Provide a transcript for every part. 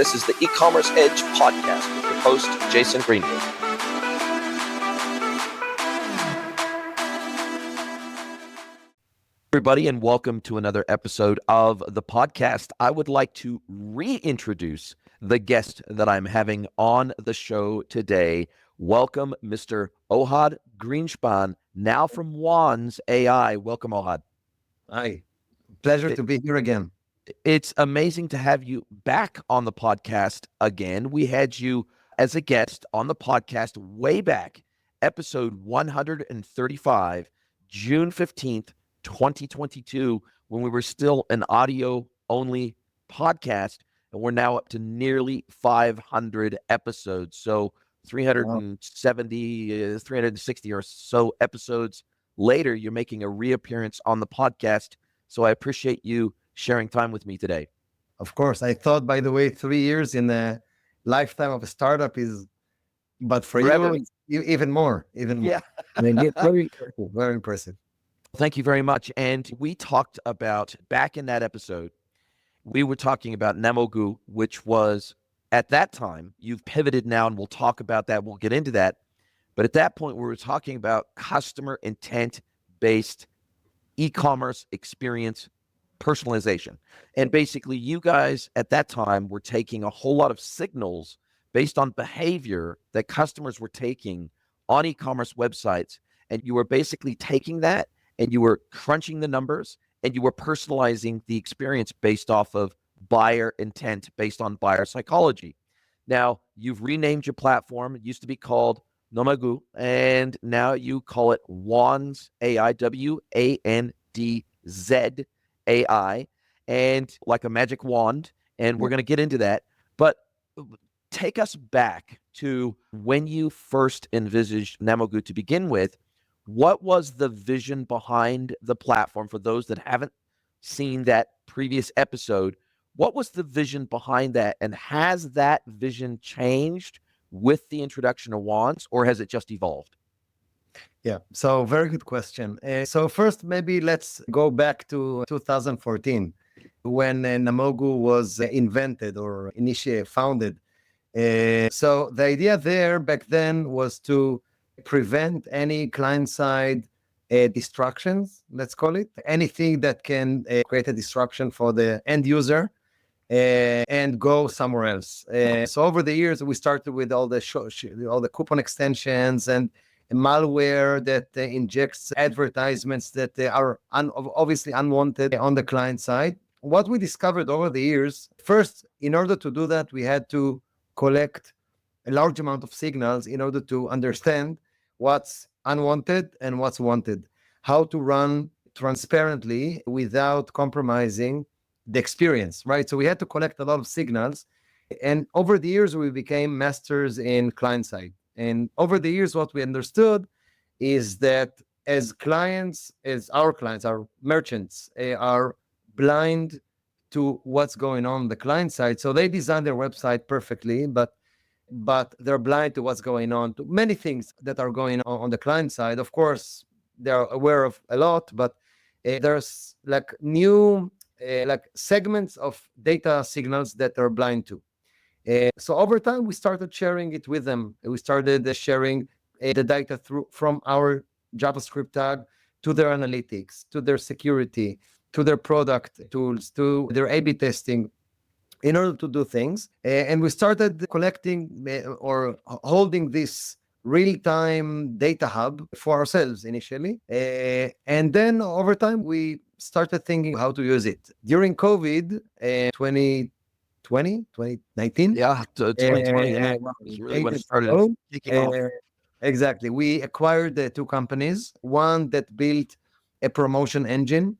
This is the E-Commerce Edge podcast with your host, Jason Greenwood. Everybody, and welcome to another episode of the podcast. I would like to reintroduce the guest that I'm having on the show today. Welcome, Mr. Ohad GREENSHPAN, now from WANDZ.AI. Welcome, Ohad. Hi, pleasure to be here again. It's amazing to have you back on the podcast again. We had you as a guest on the podcast way back, episode 135, June 15th, 2022, when we were still an audio-only podcast, and we're now up to nearly 500 episodes. So 370, 360 or so episodes later, you're making a reappearance on the podcast. So I appreciate you sharing time with me today. Of course. I thought, by the way, 3 years in a lifetime of a startup is, but for Forever. you, even more. Yeah. I mean, it's very impressive. Very impressive. Thank you very much. And we talked about, back in that episode, we were talking about Namogu, which was, at that time, you've pivoted now, and we'll talk about that. We'll get into that. But at that point, we were talking about customer intent-based e-commerce experience personalization. And basically, you guys at that time were taking a whole lot of signals based on behavior that customers were taking on e-commerce websites. And you were basically taking that and you were crunching the numbers and you were personalizing the experience based off of buyer intent, based on buyer psychology. Now, you've renamed your platform. It used to be called Namogu, and now you call it WANDZ.AI, WANDZ.AI, and like a magic wand. And we're going to get into that. But take us back to when you first envisaged Namogu to begin with. What was the vision behind the platform? For those that haven't seen that previous episode, what was the vision behind that? And has that vision changed with the introduction of WANDZ, or has it just evolved? Yeah, so very good question. So first, maybe let's go back to 2014 when Namogu was invented or initially founded. So the idea there back then was to prevent any client-side distractions, let's call it, anything that can create a distraction for the end user and go somewhere else. So over the years, we started with all the coupon extensions and malware that injects advertisements that are obviously unwanted on the client side. What we discovered over the years, first, in order to do that, we had to collect a large amount of signals in order to understand what's unwanted and what's wanted, how to run transparently without compromising the experience, right? So we had to collect a lot of signals. And over the years, we became masters in client side. And over the years, what we understood is that as clients, our merchants are blind to what's going on the client side. So they design their website perfectly, but they're blind to what's going on, to many things that are going on the client side. Of course, they're aware of a lot, but there's like new segments of data signals that they're blind to. So over time, we started sharing it with them. We started sharing the data from our JavaScript tag to their analytics, to their security, to their product tools, to their A/B testing, in order to do things. And we started collecting or holding this real-time data hub for ourselves initially. And then over time, we started thinking how to use it. During COVID, 2019? Yeah, 2020 is really when it started kicking off. Exactly. We acquired 2 companies, one that built a promotion engine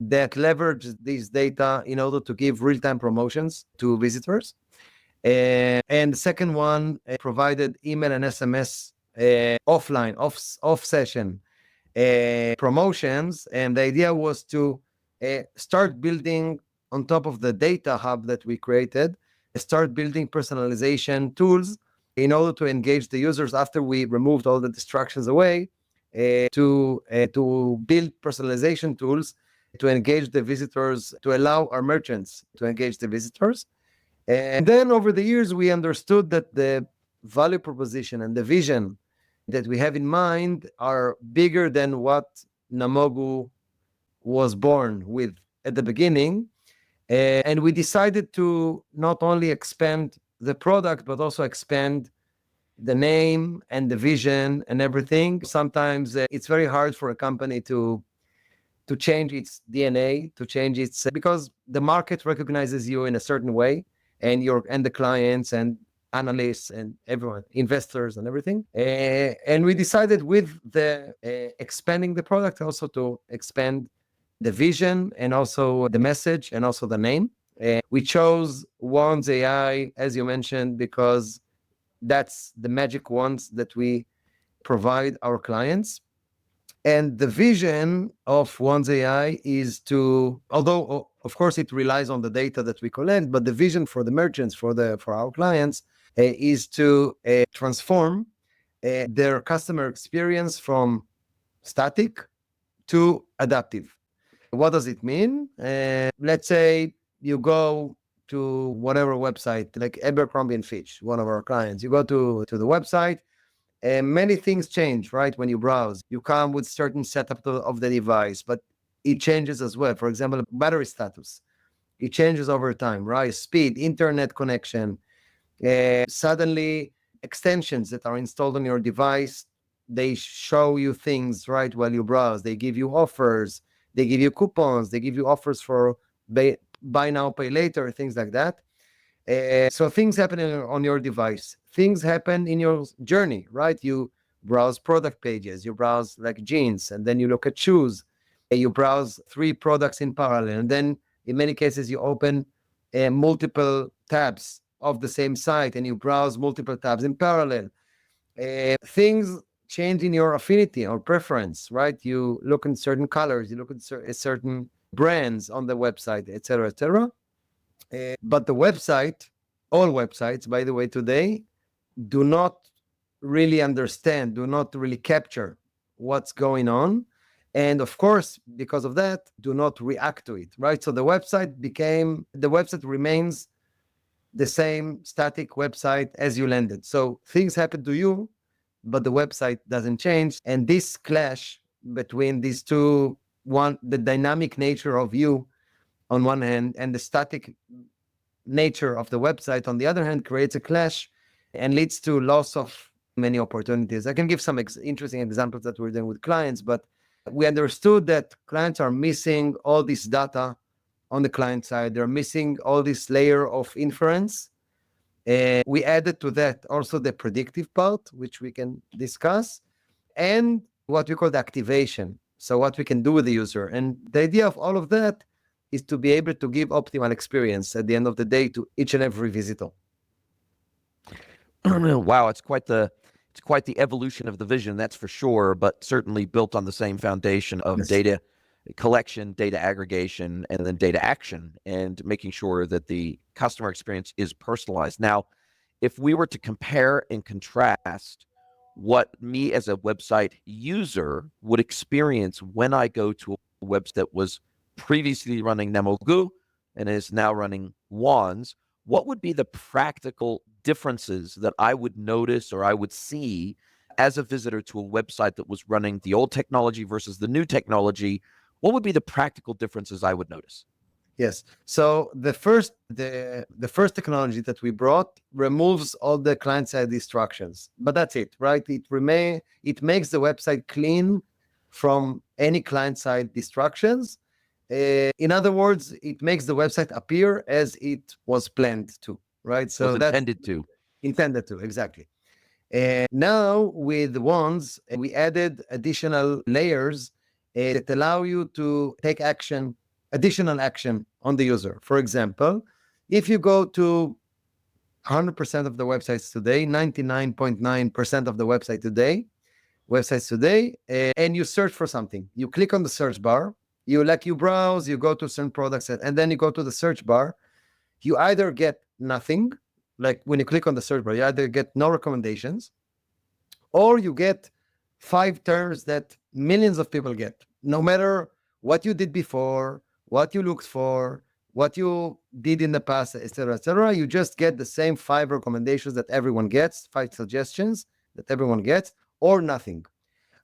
that leveraged this data in order to give real-time promotions to visitors. And the second one provided email and SMS offline, off-session promotions. And the idea was to start building on top of the data hub that we created, start building personalization tools in order to engage the users after we removed all the distractions away, to build personalization tools to engage the visitors, to allow our merchants to engage the visitors. And then over the years, we understood that the value proposition and the vision that we have in mind are bigger than what Namogu was born with at the beginning. And we decided to not only expand the product, but also expand the name and the vision and everything. Sometimes it's very hard for a company to change its DNA, to change its because the market recognizes you in a certain way, and the clients and analysts and everyone, investors and everything. And we decided with the expanding the product also to expand the vision and also the message and also the name. We chose WANDZ.AI, as you mentioned, because that's the magic wands that we provide our clients. And the vision of WANDZ.AI is to, although of course it relies on the data that we collect, but the vision for the merchants, for our clients, is to transform their customer experience from static to adaptive. What does it mean? Let's say you go to whatever website, like Abercrombie and Fitch, one of our clients. You go to the website, many things change, right? When you browse, you come with certain setup of the device, but it changes as well. For example, battery status, it changes over time, right? Speed, internet connection, suddenly extensions that are installed on your device, they show you things right while you browse. They give you offers, they give you coupons, they give you offers for buy now, pay later, things like that. So things happen on your device. Things happen in your journey, right? You browse product pages, you browse like jeans, and then you look at shoes. You browse 3 products in parallel, and then in many cases you open multiple tabs of the same site, and you browse multiple tabs in parallel. Things change in your affinity or preference, right? You look in certain colors, you look at certain brands on the website, etc., etc. But the website, all websites, by the way, today do not really understand, do not really capture what's going on. And of course, because of that, do not react to it, right? So the website remains the same static website as you landed. So things happen to you, but the website doesn't change. And this clash between these two, the dynamic nature of you on one hand and the static nature of the website on the other hand, creates a clash and leads to loss of many opportunities. I can give some interesting examples that we're doing with clients, but we understood that clients are missing all this data on the client side. They're missing all this layer of inference. We added to that also the predictive part, which we can discuss, and what we call the activation. So what we can do with the user. And the idea of all of that is to be able to give optimal experience at the end of the day to each and every visitor. Wow, it's quite the evolution of the vision, that's for sure, but certainly built on the same foundation of Yes. data collection, data aggregation, and then data action, and making sure that the customer experience is personalized. Now, if we were to compare and contrast what me as a website user would experience when I go to a website that was previously running Namogu and is now running WANDZ, what would be the practical differences that I would notice or I would see as a visitor to a website that was running the old technology versus the new technology? What would be the practical differences I would notice? Yes. So the first technology that we brought removes all the client-side distractions, but that's it, right? It makes the website clean from any client-side distractions. In other words, it makes the website appear as it was planned to, right? So was that's intended to, exactly. Now with WANDZ, we added additional layers that allow you to take additional action on the user. For example, if you go to 100% of the websites today, 99.9% of the websites today, and you search for something, you click on the search bar, you browse, you go to certain products, and then you go to the search bar, you either get nothing, like when you click on the search bar, you either get no recommendations, or you get 5 terms that millions of people get, no matter what you did before, what you looked for, what you did in the past, etc., etc. You just get the same 5 recommendations that everyone gets, 5 suggestions that everyone gets, or nothing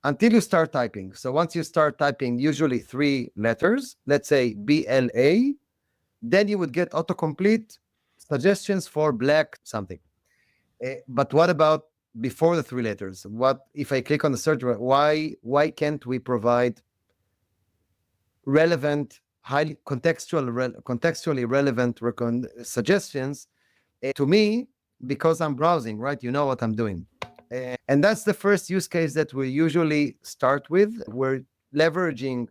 until you start typing. So once you start typing, usually 3 letters, let's say BLA, then you would get autocomplete suggestions for black something. But what about before the 3 letters? What if I click on the search? Why can't we provide relevant, highly contextually relevant suggestions to me, because I'm browsing, right? You know what I'm doing. And that's the first use case that we usually start with. We're leveraging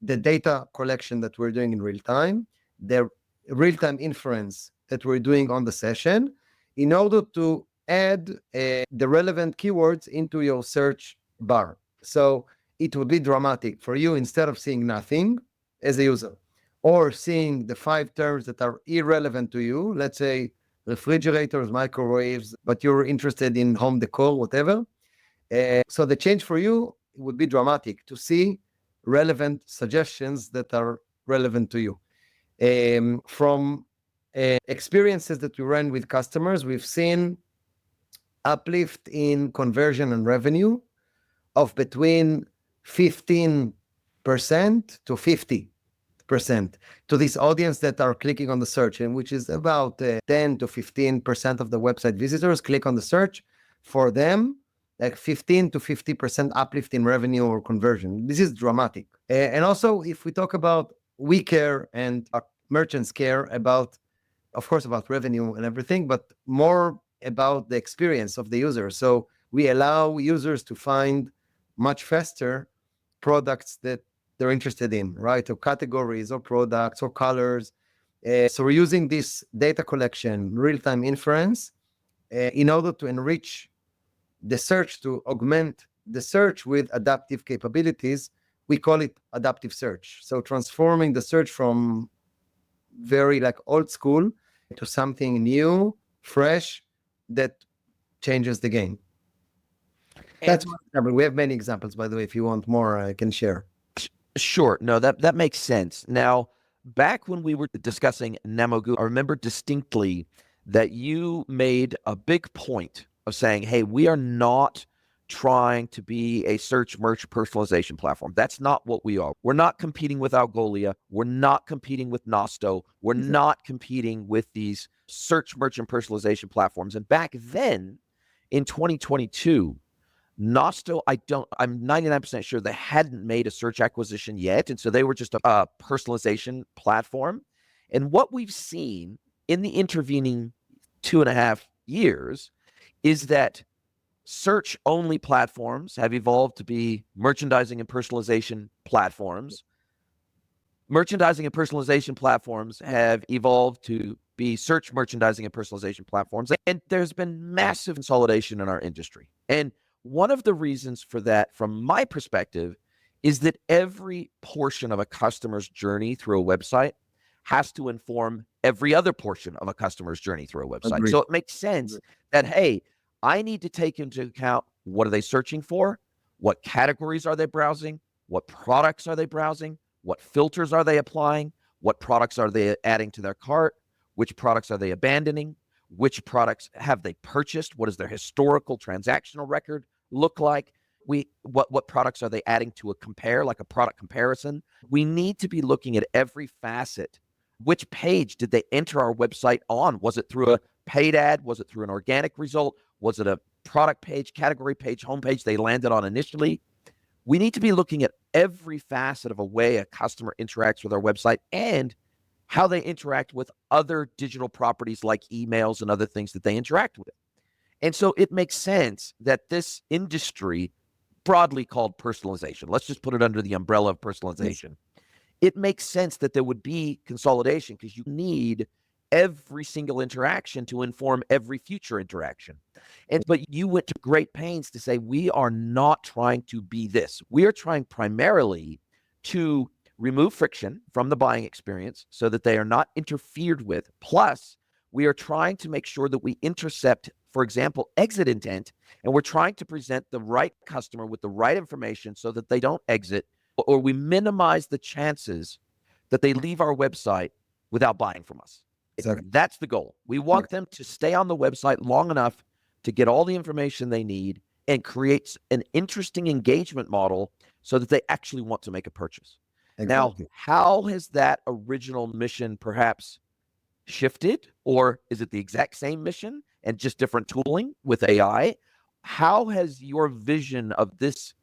the data collection that we're doing in real time, the real-time inference that we're doing on the session, in order to add the relevant keywords into your search bar. So it would be dramatic for you, instead of seeing nothing as a user, or seeing the 5 terms that are irrelevant to you, let's say refrigerators, microwaves, but you're interested in home decor, whatever. So the change for you would be dramatic to see relevant suggestions that are relevant to you. From experiences that we ran with customers, we've seen uplift in conversion and revenue of between 15% to 50% to this audience that are clicking on the search, and which is about 10 to 15% of the website visitors click on the search. For them, like 15 to 50% uplift in revenue or conversion. This is dramatic. And also, if we talk about, we care and our merchants care about, of course, about revenue and everything, but more about the experience of the user. So we allow users to find much faster products that they're interested in, right? Or categories or products or colors. So we're using this data collection, real-time inference, in order to enrich the search, to augment the search with adaptive capabilities. We call it adaptive search. So transforming the search from very like old school to something new, fresh, that changes the game. That's one example. We have many examples, by the way. If you want more, I can share. Sure. No, that makes sense. Now, back when we were discussing Nemogu, I remember distinctly that you made a big point of saying, hey, we are not trying to be a search merch personalization platform. That's not what we are. We're not competing with Algolia. We're not competing with Nosto. We're not competing with these search merchant personalization platforms. And back then, in 2022, Nosto, I'm 99% sure they hadn't made a search acquisition yet. And so they were just a personalization platform. And what we've seen in the intervening 2.5 years is that search-only platforms have evolved to be merchandising and personalization platforms. Merchandising and personalization platforms have evolved to be search merchandising and personalization platforms. And there's been massive consolidation in our industry. And one of the reasons for that, from my perspective, is that every portion of a customer's journey through a website has to inform every other portion of a customer's journey through a website. Agreed. So it makes sense that, hey, I need to take into account, what are they searching for? What categories are they browsing? What products are they browsing? What filters are they applying? What products are they adding to their cart? Which products are they abandoning? Which products have they purchased? What does their historical transactional record look like? What products are they adding to a compare, like a product comparison? We need to be looking at every facet. Which page did they enter our website on? Was it through a paid ad? Was it through an organic result? Was it a product page, category page, homepage they landed on initially? We need to be looking at every facet of a way a customer interacts with our website and how they interact with other digital properties like emails and other things that they interact with. And so it makes sense that this industry, broadly called personalization, let's just put it under the umbrella of personalization. It makes sense that there would be consolidation, because you need every single interaction to inform every future interaction. But you went to great pains to say, we are not trying to be this. We are trying primarily to remove friction from the buying experience so that they are not interfered with. Plus, we are trying to make sure that we intercept, for example, exit intent, and we're trying to present the right customer with the right information so that they don't exit, or we minimize the chances that they leave our website without buying from us. Exactly. That's the goal. We want them to stay on the website long enough to get all the information they need and create an interesting engagement model so that they actually want to make a purchase. Exactly. Now, how has that original mission perhaps shifted, or is it the exact same mission and just different tooling with AI? How has your vision of this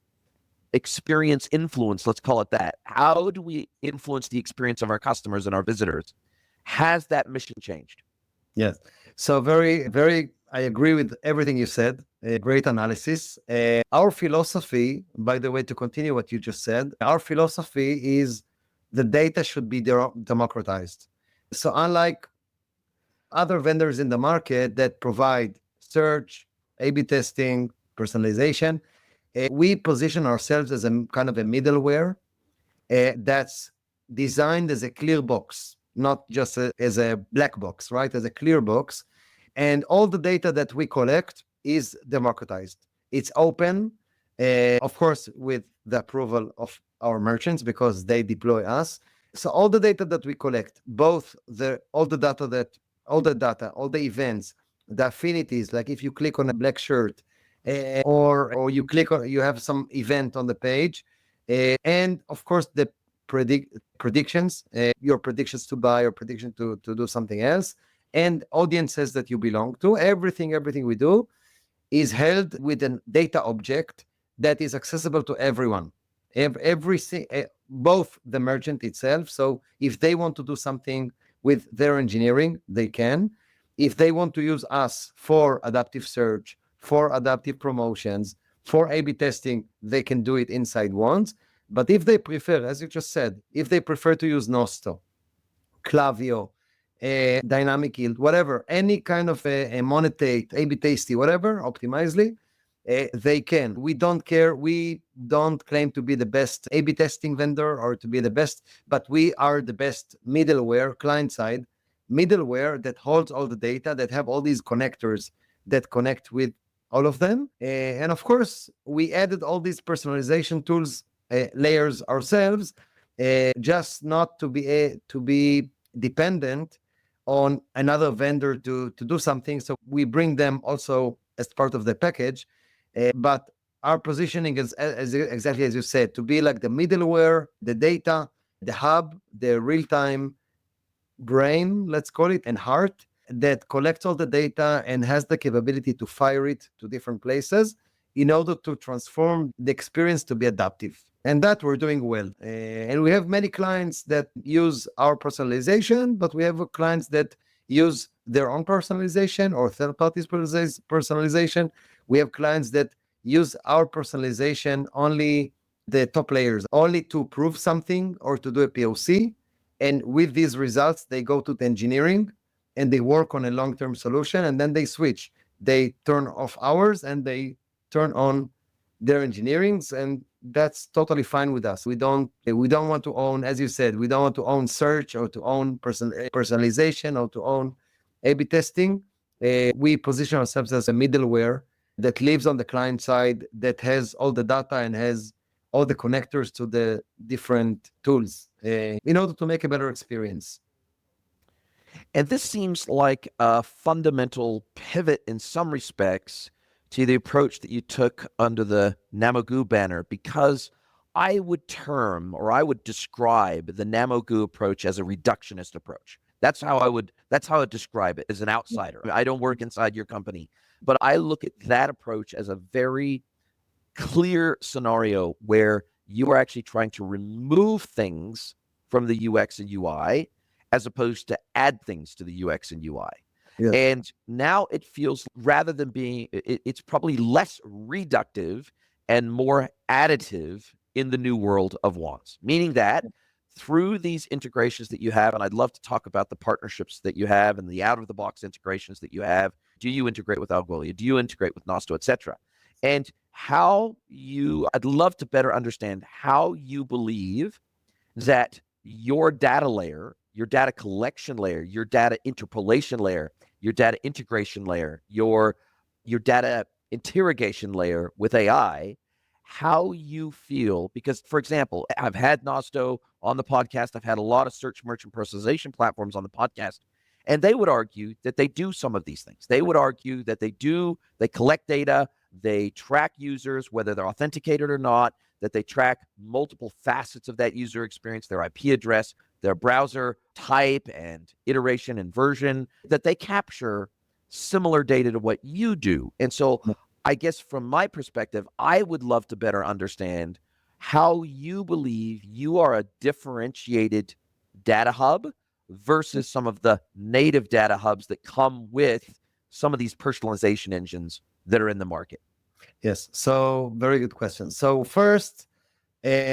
experience influence, let's call it that? How do we influence the experience of our customers and our visitors? Has that mission changed? Yes. So very, I agree with everything you said. Great analysis. Our philosophy, by the way, to continue what you just said, our philosophy is the data should be democratized. So unlike other vendors in the market that provide search, A/B testing, personalization, we position ourselves as a kind of a middleware that's designed as a clear box, not just as a black box, right? As a clear box. And all the data that we collect is democratized. It's open, of course, with the approval of our merchants because they deploy us. So all the data that we collect, both all the data, all the events, the affinities, like if you click on a black shirt, or you click on, you have some event on the page, and of course the predictions, your predictions to buy or prediction to do something else, and audiences that you belong to. Everything we do is held with a data object that is accessible to everyone, both the merchant itself. So if they want to do something with their engineering, they can. If they want to use us for adaptive search, for adaptive promotions, for A/B testing, they can do it inside WANDZ. But if they prefer, as you just said, if they prefer to use Nosto, Klaviyo, Dynamic Yield, whatever, any kind of a Monetate, A/B Tasty, whatever, Optimizely, they can. We don't care. We don't claim to be the best A/B testing vendor or to be the best, but we are the best middleware, client-side middleware that holds all the data, that have all these connectors that connect with all of them. And of course, we added all these personalization tools, layers ourselves, just not to be dependent on another vendor to do something. So we bring them also as part of the package. But our positioning is exactly as you said, to be like the middleware, the data, the hub, the real-time brain, let's call it, and heart that collects all the data and has the capability to fire it to different places in order to transform the experience to be adaptive. And that we're doing well. And we have many clients that use our personalization, but we have clients that use their own personalization or third parties personalization. We have clients that use our personalization only the top layers, only to prove something or to do a POC. And with these results, they go to the engineering and they work on a long-term solution, and then they switch. They turn off ours and they turn on their engineerings, and that's totally fine with us. We don't want to own, as you said, we don't want to own search or to own personalization or to own A/B testing. We position ourselves as a middleware that lives on the client side, that has all the data and has all the connectors to the different tools in order to make a better experience. And this seems like a fundamental pivot in some respects to the approach that you took under the Namogoo banner, because I would term, or I would describe the Namogoo approach as a reductionist approach. That's how I would describe it as an outsider. I don't work inside your company, but I look at that approach as a very clear scenario where you are actually trying to remove things from the UX and UI as opposed to add things to the UX and UI. Yes. And now it feels, rather than being, it's probably less reductive and more additive in the new world of WANDZ, meaning that through these integrations that you have, and I'd love to talk about the partnerships that you have and the out-of-the-box integrations that you have. Do you integrate with Algolia? Do you integrate with Nosto, et cetera? And I'd love to better understand how you believe that your data layer, your data collection layer, your data interpolation layer, your data integration layer, your data interrogation layer with AI, how you feel, because, for example, I've had Nosto on the podcast. I've had a lot of search merchant personalization platforms on the podcast, and they would argue that they do some of these things. They would argue that they collect data, they track users, whether they're authenticated or not, that they track multiple facets of that user experience, their IP address, their browser type and iteration and version, that they capture similar data to what you do. And so I guess from my perspective, I would love to better understand how you believe you are a differentiated data hub versus some of the native data hubs that come with some of these personalization engines that are in the market. Yes, so very good question. So first,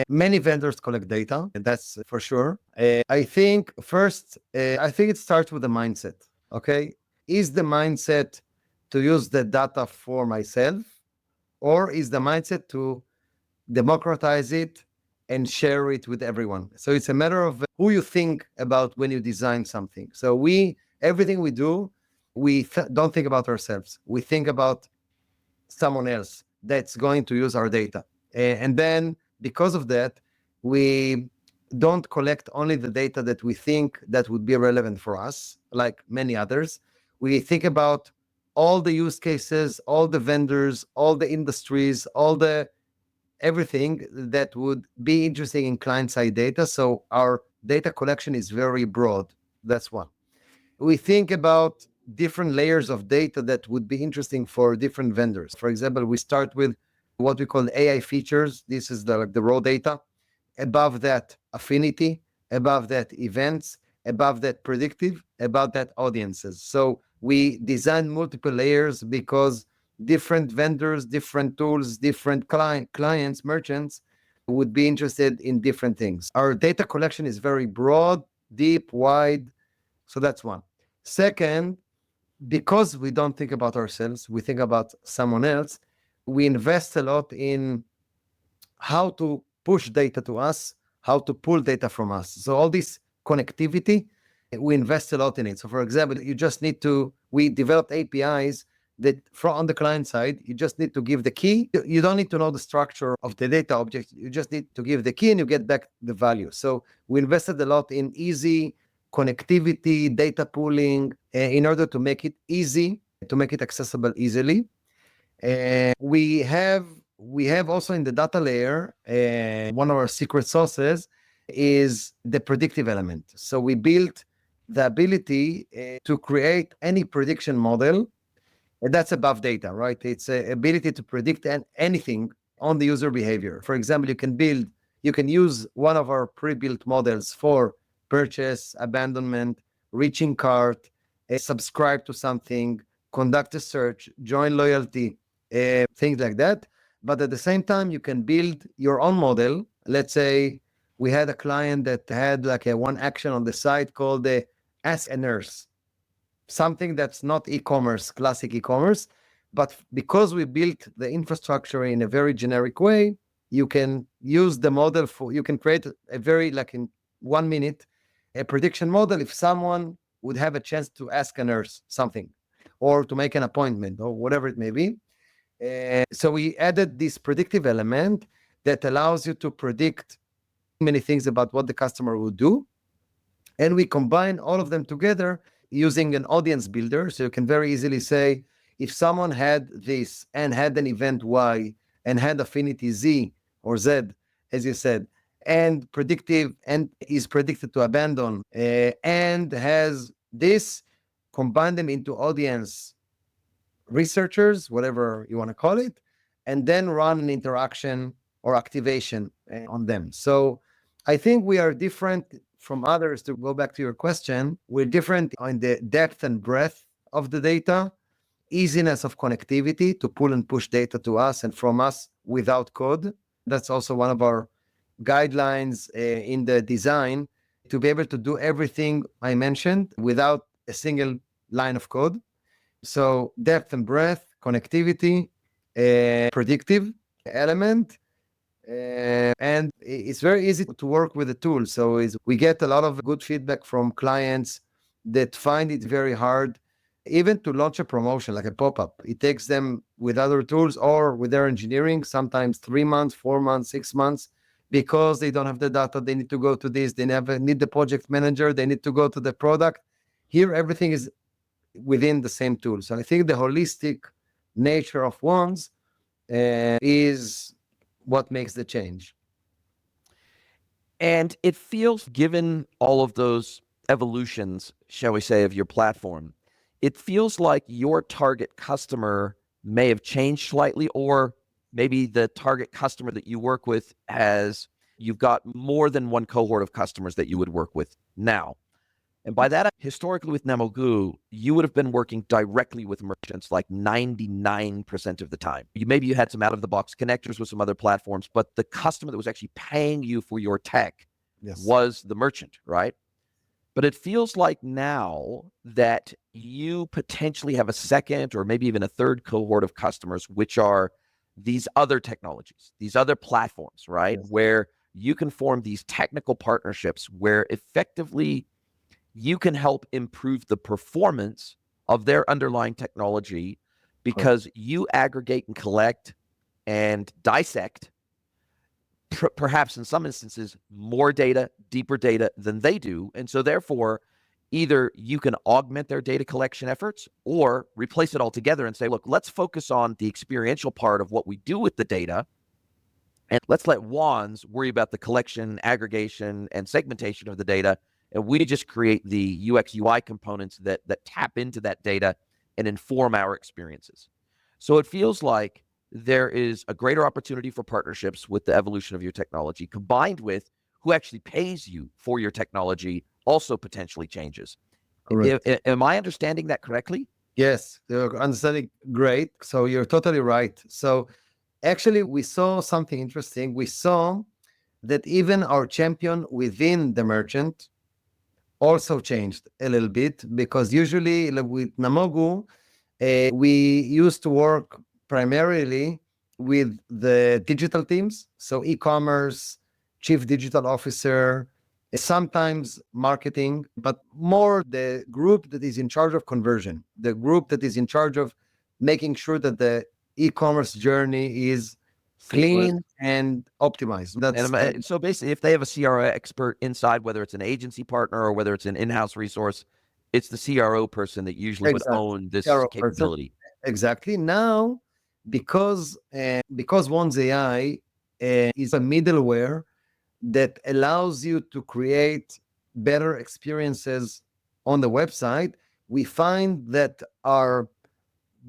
many vendors collect data, and that's for sure. I think first, I think it starts with the mindset. Okay, is the mindset to use the data for myself, or is the mindset to democratize it and share it with everyone? So it's a matter of who you think about when you design something. So everything we do, don't think about ourselves. We think about someone else that's going to use our data. And then because of that, we don't collect only the data that we think that would be relevant for us, like many others. We think about all the use cases, all the vendors, all the industries, everything that would be interesting in client-side data. So our data collection is very broad. That's one. We think about different layers of data that would be interesting for different vendors. For example, we start with what we call AI features. This is the raw data. Above that, affinity. Above that, events. Above that, predictive. Above that, audiences. So we design multiple layers because different vendors, different tools, different clients, merchants would be interested in different things. Our data collection is very broad, deep, wide. So that's one. Second, because we don't think about ourselves, we think about someone else, we invest a lot in how to push data to us, how to pull data from us. So all this connectivity, we invest a lot in it. So for example, we developed APIs that on the client side, you just need to give the key. You don't need to know the structure of the data object. You just need to give the key and you get back the value. So we invested a lot in easy connectivity, data pooling, in order to make it easy, to make it accessible easily. We have also in the data layer, one of our secret sauces is the predictive element. So we built the ability to create any prediction model, and that's above data, right? It's the ability to predict anything on the user behavior. For example, you can use one of our pre-built models for purchase, abandonment, reaching cart, subscribe to something, conduct a search, join loyalty, things like that. But at the same time, you can build your own model. Let's say we had a client that had like one action on the site called the Ask a Nurse, something that's not e-commerce, classic e-commerce. But because we built the infrastructure in a very generic way, you can use the model you can create a very, like in 1 minute, a prediction model if someone would have a chance to ask a nurse something or to make an appointment or whatever it may be. So we added this predictive element that allows you to predict many things about what the customer will do. And we combine all of them together using an audience builder. So you can very easily say, if someone had this and had an event Y and had affinity Z or Z, as you said, and predictive and is predicted to abandon and has this, combine them into audience researchers, whatever you want to call it, and then run an interaction or activation on them. So I think we are different from others. To go back to your question, we're different on the depth and breadth of the data, easiness of connectivity to pull and push data to us and from us without code. That's also one of our guidelines in the design, to be able to do everything I mentioned without a single line of code. So depth and breadth, connectivity, predictive element, and it's very easy to work with the tool. So we get a lot of good feedback from clients that find it very hard even to launch a promotion like a pop-up. It takes them with other tools or with their engineering, sometimes 3 months, 4 months, 6 months, because they don't have the data. They need to go to this. They never need the project manager. They need to go to the product. Here, everything is within the same tool. So I think the holistic nature of WANDZ is what makes the change. And it feels, given all of those evolutions, shall we say, of your platform, it feels like your target customer may have changed slightly, or maybe the target customer that you work with you've got more than one cohort of customers that you would work with now. And by that, historically with Nemogu, you would have been working directly with merchants like 99% of the time. Maybe you had some out-of-the-box connectors with some other platforms, but the customer that was actually paying you for your tech was the merchant, right? But it feels like now that you potentially have a second or maybe even a third cohort of customers, which are these other technologies, these other platforms, right? Where you can form these technical partnerships where effectively you can help improve the performance of their underlying technology because you aggregate and collect and dissect, perhaps in some instances, more data, deeper data than they do. And so therefore, either you can augment their data collection efforts or replace it altogether and say, look, let's focus on the experiential part of what we do with the data. And let's let WANDZ worry about the collection, aggregation, and segmentation of the data. And we just create the UX UI components that tap into that data and inform our experiences. So it feels like there is a greater opportunity for partnerships with the evolution of your technology, combined with who actually pays you for your technology also potentially changes. Am I understanding that correctly? Yes, you're understanding great. So you're totally right. So actually, we saw something interesting. We saw that even our champion within the merchant also changed a little bit, because usually with Nemogu, we used to work primarily with the digital teams. So e-commerce, chief digital officer, sometimes marketing, but more the group that is in charge of conversion, the group that is in charge of making sure that the e-commerce journey is clean and optimized. And so basically, if they have a CRO expert inside, whether it's an agency partner or whether it's an in-house resource, it's the CRO person that usually would own this capability. Exactly. Now, because WANDZ.AI is a middleware that allows you to create better experiences on the website, we find that our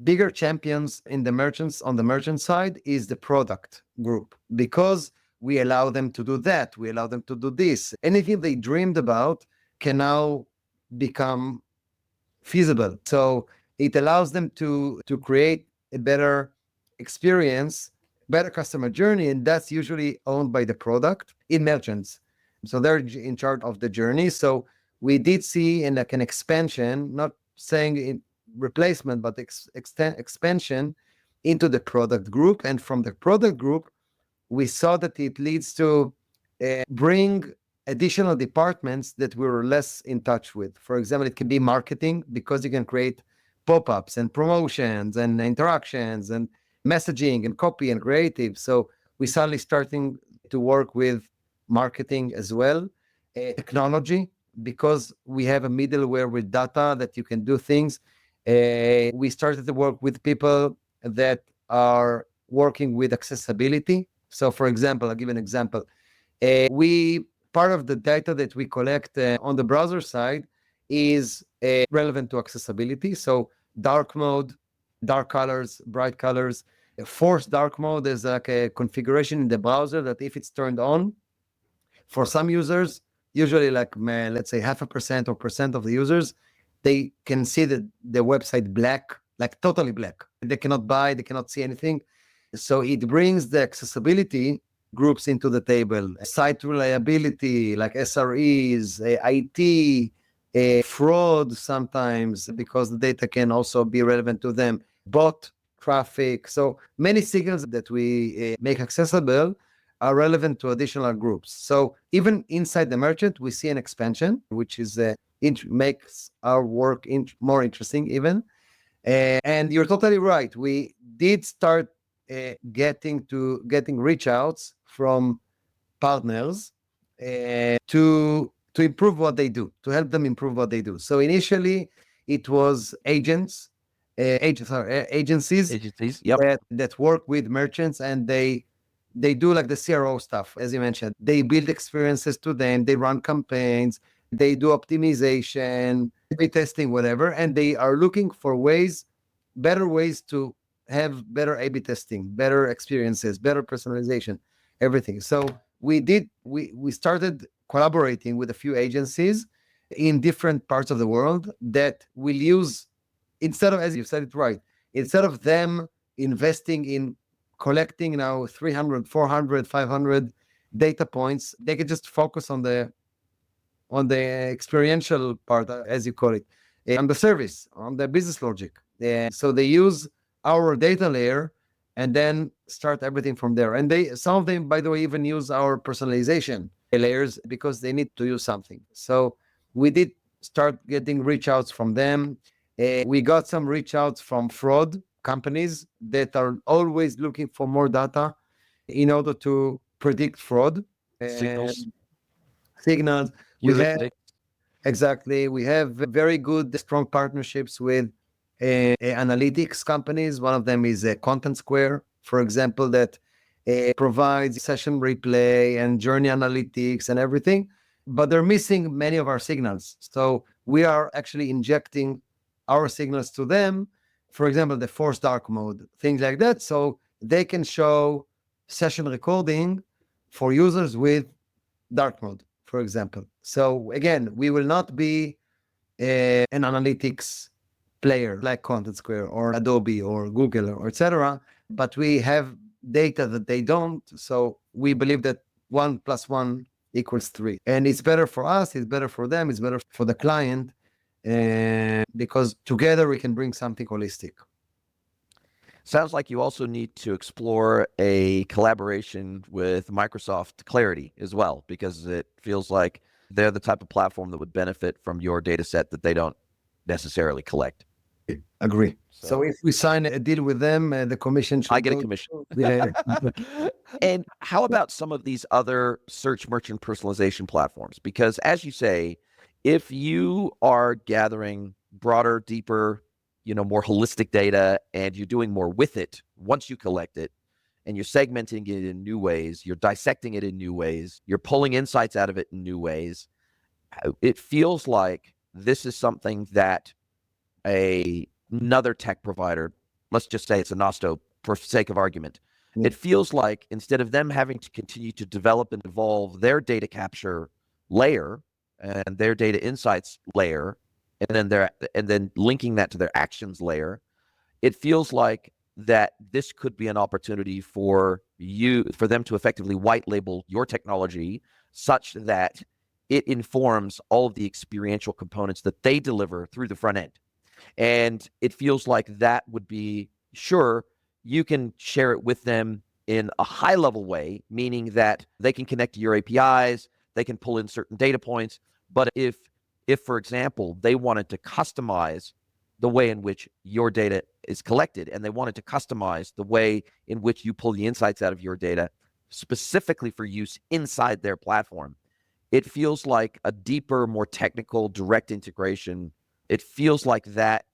bigger champions on the merchant side is the product group, because we allow them to do that. We allow them to do this. Anything they dreamed about can now become feasible. So it allows them to create a better experience, better customer journey, and that's usually owned by the product in merchants. So they're in charge of the journey. So we did see an expansion, not saying in replacement, but expansion into the product group. And from the product group, we saw that it leads to bring additional departments that we were less in touch with. For example, it can be marketing, because you can create pop-ups and promotions and interactions and messaging and copy and creative. So we suddenly starting to work with marketing as well. Technology, because we have a middleware with data that you can do things. We started to work with people that are working with accessibility. So for example, I'll give an example. Part of the data that we collect on the browser side is relevant to accessibility. So dark mode, dark colors, bright colors. Forced dark mode is like a configuration in the browser that if it's turned on, for some users, usually like let's say 0.5% or percent of the users, they can see the website black, like totally black. They cannot buy, they cannot see anything. So it brings the accessibility groups into the table. Site reliability, like SREs, IT, fraud sometimes, because the data can also be relevant to them. Bot traffic. So many signals that we make accessible are relevant to additional groups. So even inside the merchant, we see an expansion, which is makes our work more interesting even. And you're totally right. We did start getting reach outs from partners to improve what they do, to help them improve what they do. So initially, it was agencies Yep. that work with merchants, and they do like the CRO stuff, as you mentioned. They build experiences to them, they run campaigns, they do optimization, A/B testing, whatever, and they are looking for better ways to have better A/B testing, better experiences, better personalization, everything. So we started collaborating with a few agencies in different parts of the world that will use, instead of, as you said it right, instead of them investing in collecting now 300, 400, 500 data points, they can just focus on the experiential part, as you call it, on the service, on the business logic. So they use our data layer and then start everything from there. And some of them, by the way, even use our personalization layers because they need to use something. So we did start getting reach outs from them. We got some reach outs from fraud companies that are always looking for more data in order to predict fraud. Signals. Signals. Heuristic. Exactly. We have very good, strong partnerships with analytics companies. One of them is Content Square, for example, that provides session replay and journey analytics and everything, but they're missing many of our signals. So we are actually injecting our signals to them, for example, the forced dark mode, things like that. So they can show session recording for users with dark mode, for example. So again, we will not be an analytics player like Content Square or Adobe or Google or etc. But we have data that they don't. So we believe that 1 + 1 = 3. And it's better for us, it's better for them, it's better for the client, because together we can bring something holistic. Sounds like you also need to explore a collaboration with Microsoft Clarity as well, because it feels like they're the type of platform that would benefit from your data set that they don't necessarily collect. Agree. So if we sign a deal with them, the commission should I get a go commission. Yeah. And how about some of these other search merchant personalization platforms? Because as you say, if you are gathering broader, deeper, more holistic data and you're doing more with it once you collect it, and you're segmenting it in new ways, you're dissecting it in new ways, you're pulling insights out of it in new ways, it feels like this is something that another tech provider, let's just say it's a Nosto for sake of argument, it feels like instead of them having to continue to develop and evolve their data capture layer and their data insights layer, and then linking that to their actions layer, it feels like that this could be an opportunity for them to effectively white label your technology such that it informs all of the experiential components that they deliver through the front end. And it feels like that would be, sure, you can share it with them in a high level way, meaning that they can connect to your APIs, they can pull in certain data points. But if for example, they wanted to customize the way in which your data is collected, and they wanted to customize the way in which you pull the insights out of your data specifically for use inside their platform, it feels like a deeper, more technical, direct integration. It feels like that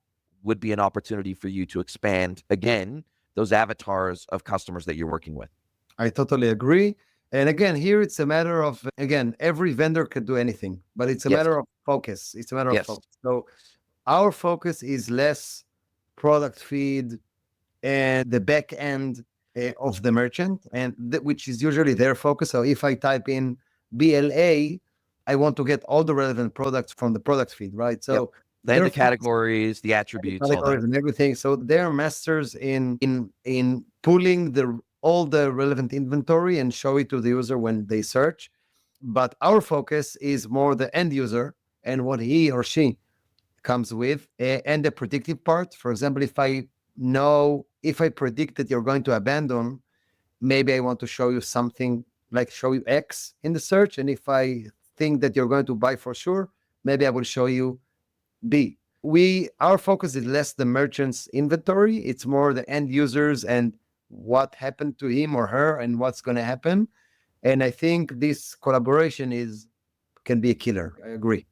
would be an opportunity for you to expand, again, those avatars of customers that you're working with. I totally agree. And again, here it's a matter of, again, every vendor can do anything, but it's a matter of focus. It's a matter of focus. So our focus is less product feed and the back end of the merchant, and which is usually their focus. So if I type in BLA, I want to get all the relevant products from the product feed, right? So then the categories, the attributes, all that. And everything. So they're masters in pulling all the relevant inventory and show it to the user when they search. But our focus is more the end user and what he or she comes with, and the predictive part. For example, if I predict that you're going to abandon, maybe I want to show you something like show you X in the search. And if I think that you're going to buy for sure, maybe I will show you B. Our focus is less the merchant's inventory. It's more the end users and what happened to him or her and what's going to happen. And I think this collaboration can be a killer. I agree.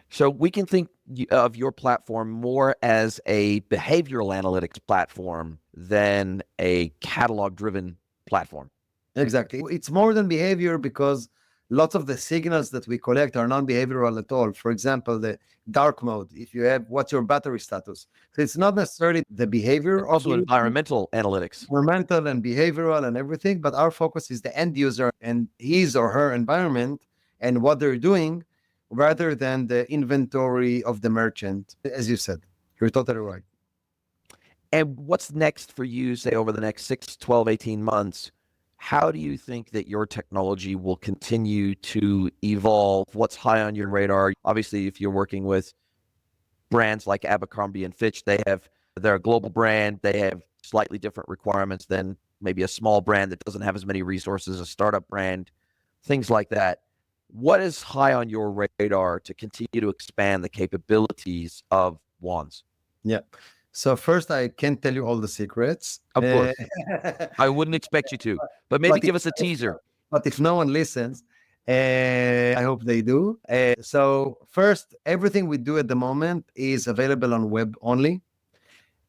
So we can think of your platform more as a behavioral analytics platform than a catalog-driven platform. Exactly. It's more than behavior because lots of the signals that we collect are non-behavioral at all. For example, the dark mode, if you have what's your battery status. So it's not necessarily the behavior It's also environmental analytics. Environmental and behavioral and everything, but our focus is the end user and his or her environment and what they're doing rather than the inventory of the merchant, as you said. You're totally right. And what's next for you, say, over the next 6, 12, 18 months? How do you think that your technology will continue to evolve? What's high on your radar? Obviously, if you're working with brands like Abercrombie and Fitch, they're a global brand. They have slightly different requirements than maybe a small brand that doesn't have as many resources, a startup brand, things like that. What is high on your radar to continue to expand the capabilities of WANDZ? Yeah. So first, I can't tell you all the secrets. Of course. I wouldn't expect you to, but maybe give us a teaser. But if no one listens, I hope they do. So first, everything we do at the moment is available on web only.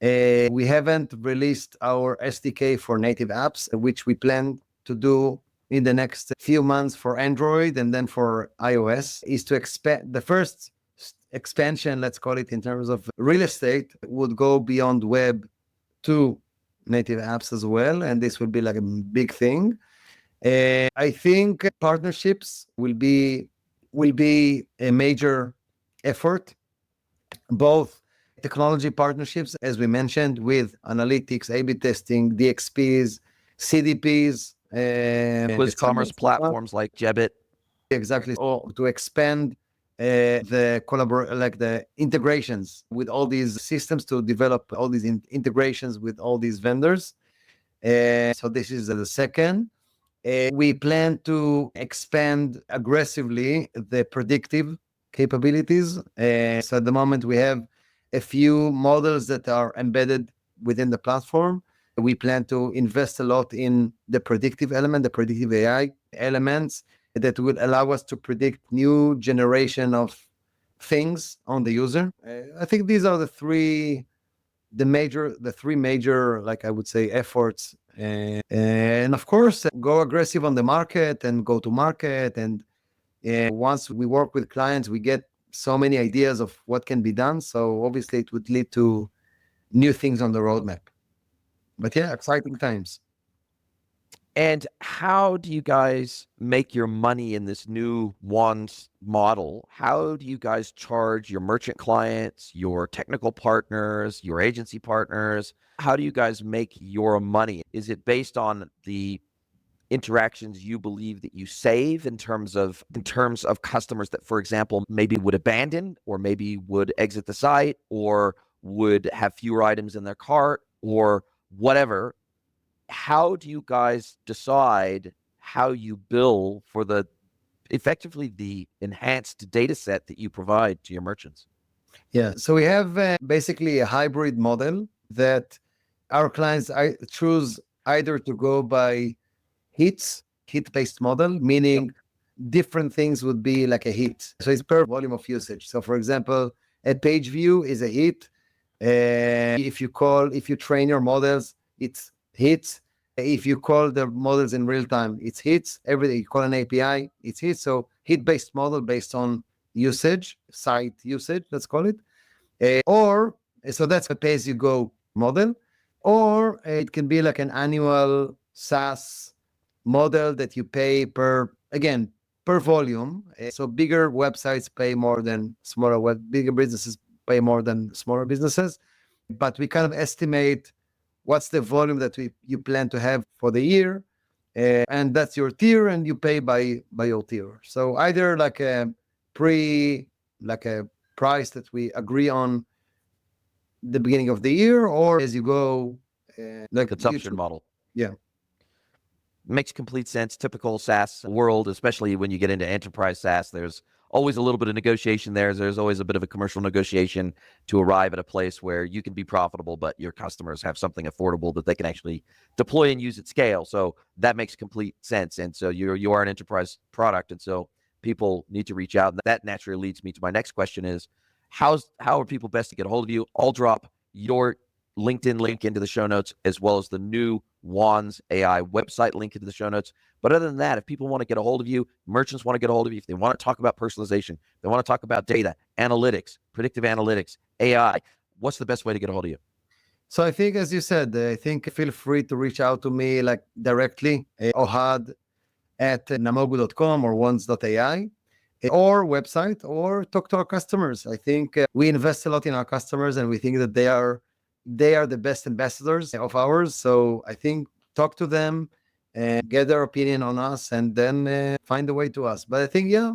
We haven't released our SDK for native apps, which we plan to do in the next few months for Android and then for iOS, is to expand. The first expansion, let's call it in terms of real estate, would go beyond web to native apps as well. And this will be like a big thing. I think partnerships will be a major effort, both technology partnerships, as we mentioned, with analytics, A/B testing, DXPs, CDPs, commerce platforms like Jebit. Exactly. So to expand the integrations with all these systems, to develop all these integrations with all these vendors. So this is the second. We plan to expand aggressively the predictive capabilities. So at the moment, we have a few models that are embedded within the platform. We plan to invest a lot in the predictive element, the predictive AI elements that will allow us to predict new generation of things on the user. I think these are the three major, like I would say, efforts. And of course, go aggressive on the market and go to market. And once we work with clients, we get so many ideas of what can be done. So obviously it would lead to new things on the roadmap. But yeah, exciting times. And how do you guys make your money in this new WANDZ model? How do you guys charge your merchant clients, your technical partners, your agency partners? How do you guys make your money? Is it based on the interactions you believe that you save in terms of customers that, for example, maybe would abandon or maybe would exit the site or would have fewer items in their cart or whatever? How do you guys decide how you bill for effectively the enhanced data set that you provide to your merchants? Yeah, so we have basically a hybrid model that our clients choose either to go by hit-based model, meaning different things would be like a hit. So it's per volume of usage. So for example, a page view is a hit. If you train your models, it's hits. If you call the models in real time, it's hits. Everything you call an API, it's hits. So hit-based model based on usage, site usage, let's call it. So that's a pay-as-you-go model. Or it can be like an annual SaaS model that you pay per volume. So bigger websites pay more than bigger businesses pay more than smaller businesses. But we kind of estimate what's the volume that you plan to have for the year, and that's your tier, and you pay by your tier. So either like a price that we agree on the beginning of the year, or as you go, like consumption model. Yeah. Makes complete sense. Typical SaaS world, especially when you get into enterprise SaaS, there's always a little bit of negotiation there. There's always a bit of a commercial negotiation to arrive at a place where you can be profitable, but your customers have something affordable that they can actually deploy and use at scale. So that makes complete sense. And so you are an enterprise product. And so people need to reach out. And that naturally leads me to my next question is, how are people best to get a hold of you? I'll drop your LinkedIn link into the show notes, as well as the new WANDZ.AI website link into the show notes. But other than that, if people want to get a hold of you, merchants want to get a hold of you, if they want to talk about personalization, they want to talk about data, analytics, predictive analytics, AI, what's the best way to get a hold of you? So I think, as you said, I think feel free to reach out to me like directly, Ohad at namogu.com or WANDZ.AI, or website, or talk to our customers. I think we invest a lot in our customers, and we think that they are the best ambassadors of ours. So I think talk to them and get their opinion on us, and then find a way to us. But I think, yeah,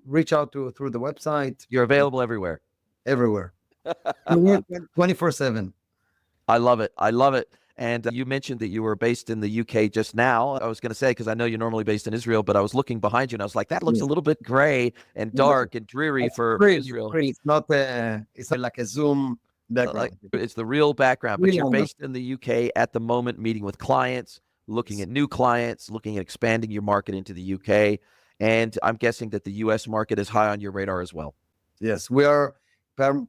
reach out through the website. You're available everywhere. Everywhere. 24/7. I love it. I love it. And you mentioned that you were based in the UK just now. I was going to say, because I know you're normally based in Israel, but I was looking behind you and I was like, that looks a little bit gray and dark and dreary for Israel. It's not like a Zoom background. It's the real background, but Real you're number. based in the UK at the moment, meeting with clients, looking at new clients, looking at expanding your market into the UK. And I'm guessing that the US market is high on your radar as well. Yes, we are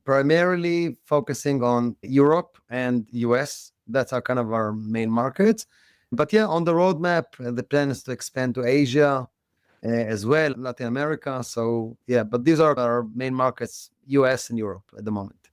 primarily focusing on Europe and US. That's our kind of our main markets. But yeah, on the roadmap, the plan is to expand to Asia as well, Latin America. So yeah, but these are our main markets, US and Europe at the moment.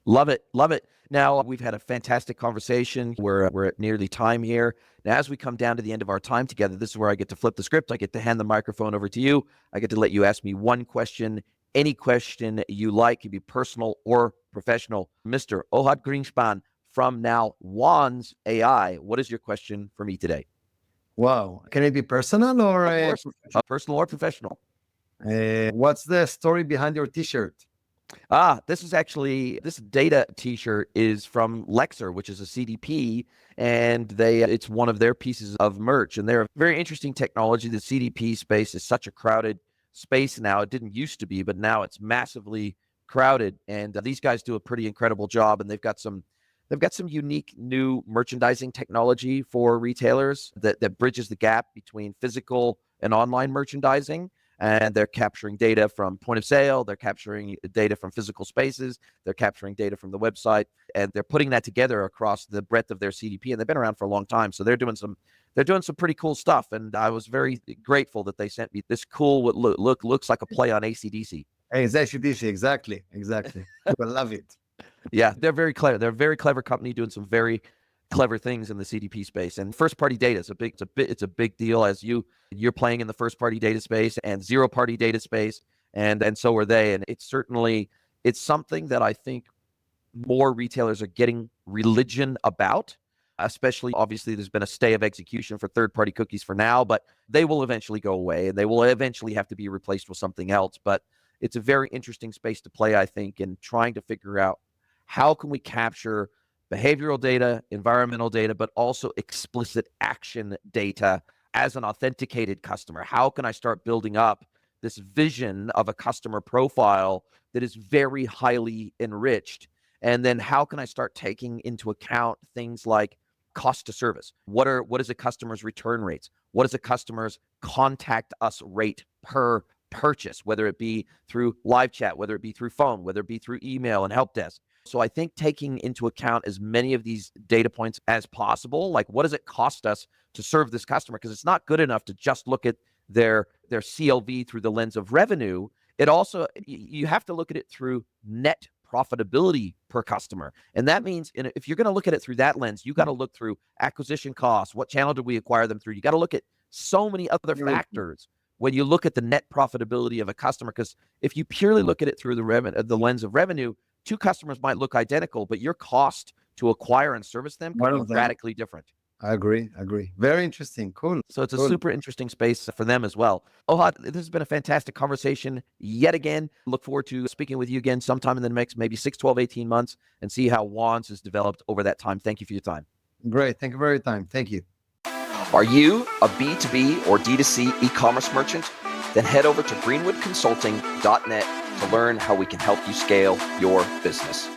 Love it. Love it. Now, we've had a fantastic conversation. We're at nearly time here. Now, as we come down to the end of our time together, this is where I get to flip the script. I get to hand the microphone over to you. I get to let you ask me one question, any question you like. It can be personal or professional. Mr. Ohad Greenspan from now WANDZ.AI. What is your question for me today? Wow. Can it be personal or Of course, personal or professional? What's the story behind your t-shirt? This data t-shirt is from Lexer, which is a CDP, and it's one of their pieces of merch. And they're a very interesting technology. The CDP space is such a crowded space now. It didn't used to be, but now it's massively crowded. And these guys do a pretty incredible job. And they've got some unique new merchandising technology for retailers that bridges the gap between physical and online merchandising. And they're capturing data from point of sale. They're capturing data from physical spaces. They're capturing data from the website, and they're putting that together across the breadth of their CDP. And they've been around for a long time, so they're doing some pretty cool stuff. And I was very grateful that they sent me this cool what looks like a play on AC/DC. Hey, it's AC/DC, exactly. I love it. Yeah, they're very clever. They're a very clever company doing some very clever things in the CDP space. And first party data is it's a big deal, as you're playing in the first party data space and zero party data space, and so are they. And it's something that I think more retailers are getting religion about, especially obviously there's been a stay of execution for third party cookies for now, but they will eventually go away and they will eventually have to be replaced with something else. But it's a very interesting space to play, I think, in trying to figure out how can we capture behavioral data, environmental data, but also explicit action data as an authenticated customer. How can I start building up this vision of a customer profile that is very highly enriched? And then how can I start taking into account things like cost to service? What is a customer's return rates? What is a customer's contact us rate per purchase, whether it be through live chat, whether it be through phone, whether it be through email and help desk? So I think taking into account as many of these data points as possible, like what does it cost us to serve this customer? Because it's not good enough to just look at their CLV through the lens of revenue. It also, you have to look at it through net profitability per customer. And that means if you're going to look at it through that lens, you got to look through acquisition costs. What channel did we acquire them through? You got to look at so many other factors when you look at the net profitability of a customer. Because if you purely look at it through the lens of revenue, two customers might look identical, but your cost to acquire and service them can be radically different. I agree. Very interesting. Cool. So it's a super interesting space for them as well. Ohad, this has been a fantastic conversation yet again. Look forward to speaking with you again sometime in the next maybe 6, 12, 18 months and see how WANDZ has developed over that time. Thank you for your time. Great. Thank you for your time. Thank you. Are you a B2B or D2C e-commerce merchant? Then head over to greenwoodconsulting.net to learn how we can help you scale your business.